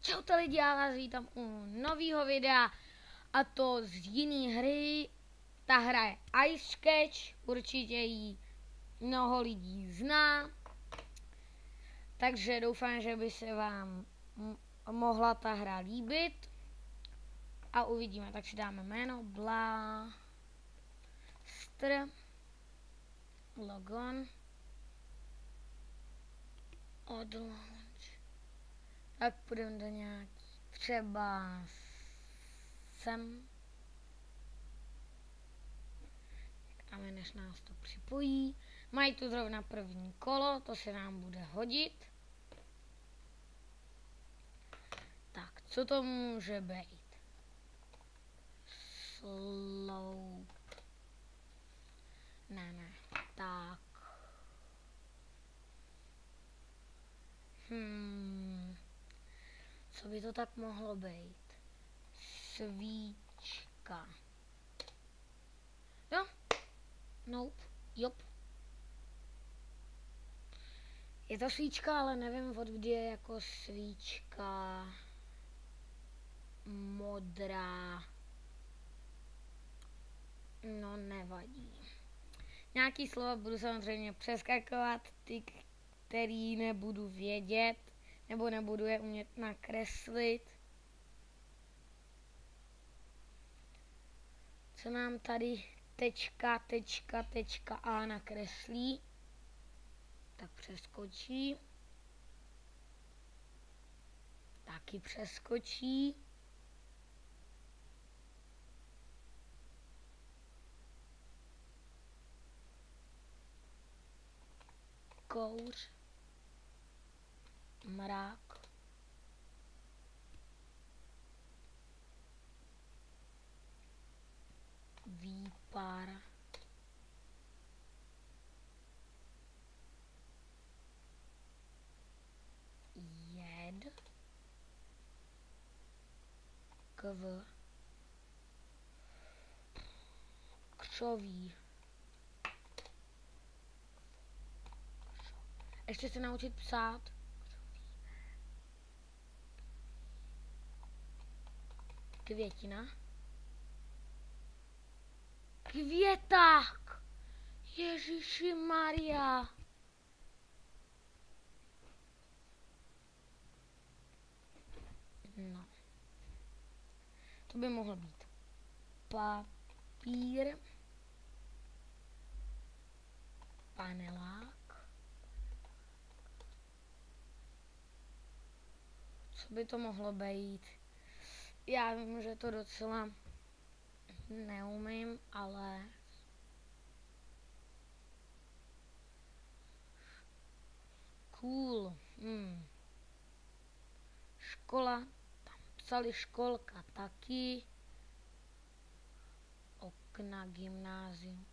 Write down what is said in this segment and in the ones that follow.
Čaute lidi, já vás vítám u nového videa a to z jiné hry. Ta hra je Ice Sketch, určitě ji mnoho lidí zná, takže doufám, že by se vám mohla ta hra líbit a uvidíme. Tak si dáme jméno Blaster Logon od launch. Tak půjdeme do nějaký třeba sem. Čekáme, než nás to připojí. Mají tu zrovna první kolo, to se nám bude hodit. Tak, co to může být? Slope. Ne, tak. Co by to tak mohlo být? Svíčka. Jo? Nope. Jop. Je to svíčka, ale nevím, od kdy je jako svíčka modrá. No, nevadí. Nějaký slova budu samozřejmě přeskakovat, ty, který nebudu vědět, nebo nebudu je umět nakreslit. Co nám tady tečka A nakreslí, tak přeskočí. Taky přeskočí. Kouř. Mrak. Výpar. Jed. Kv. Křoví. Ještě se naučit psát. Květina. Květák. Ježíši Maria. No. To by mohlo být papír. Panelák. Co by to mohlo být? Já vím, že to docela neumím, ale cool. Škola, tam psali školka taky. Okna, gymnázium.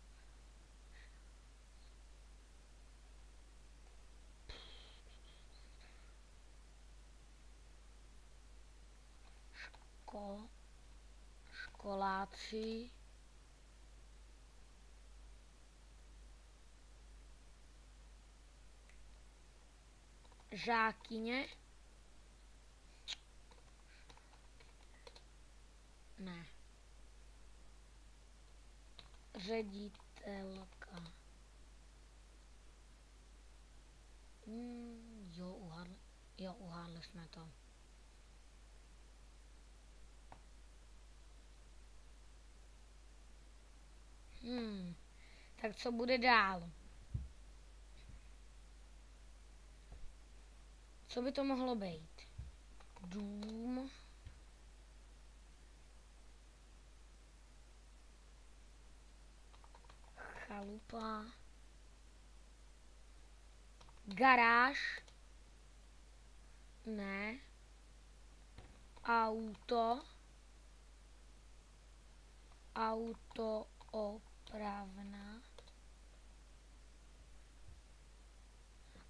Školáci. Žákyně. Ne. Ředitelka. Uhádli jsme to. Tak co bude dál? Co by to mohlo být? Dům. Chalupa. Garáž. Ne. Auto. Autoopravna.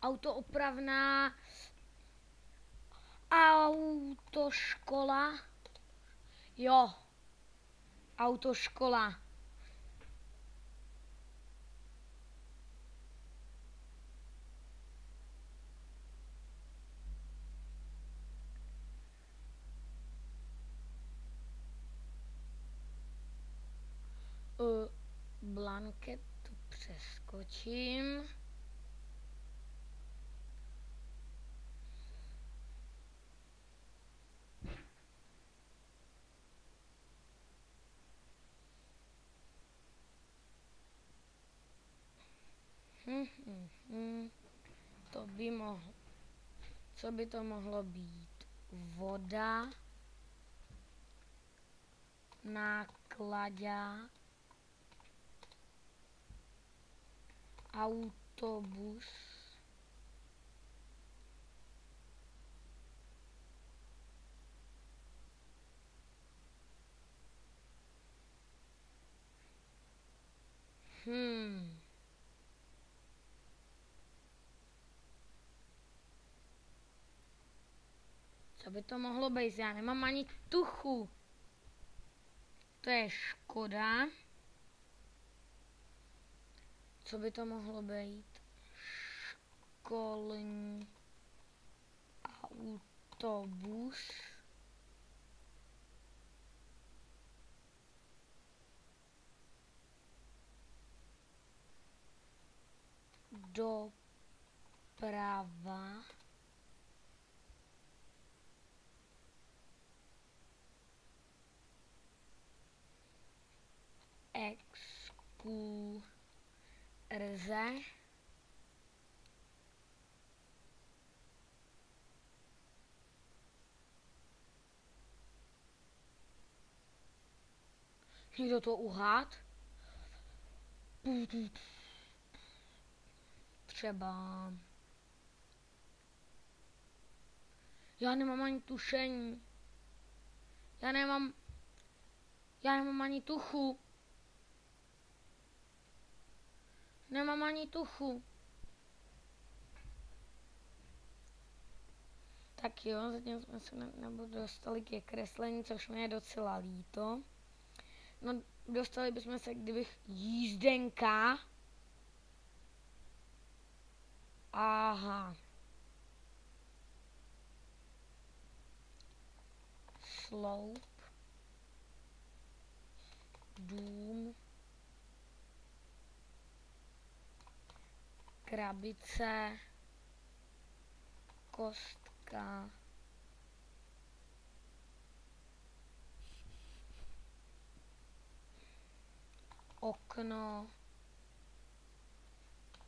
Autoopravná. Autoškola. Jo. Autoškola. Blanketu přeskočím. To by mohlo. Co by to mohlo být? Voda, nákladák, autobus, Co by to mohlo být? Já nemám ani tuchu. To je škoda. Co by to mohlo být? Školní autobus. Doprava. Exkurze. Někdo to uhád? Třeba. Já nemám ani tušení. Já nemám ani tuchu. Nemám ani tuchu. Tak jo, zatím jsme se dostali ke kreslení, což mě je docela líto. No, dostali bychom se, kdybych jízdenka. Aha. Sloup. Dům. Krabice. Kostka. Okno.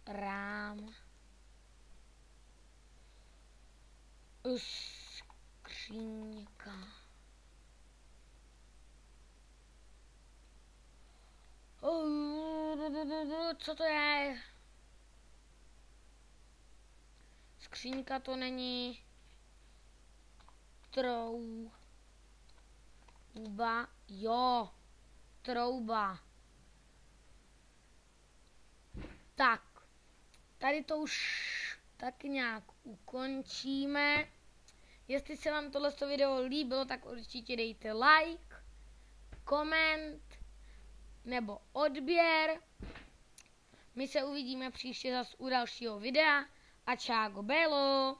Rám. Skříňka. Co to je? Skříňka to není. Trouba. Jo. Trouba. Tak. Tady to už tak nějak ukončíme. Jestli se vám tohle video líbilo, tak určitě dejte like, koment nebo odběr. My se uvidíme příště zase u dalšího videa a čágo belo.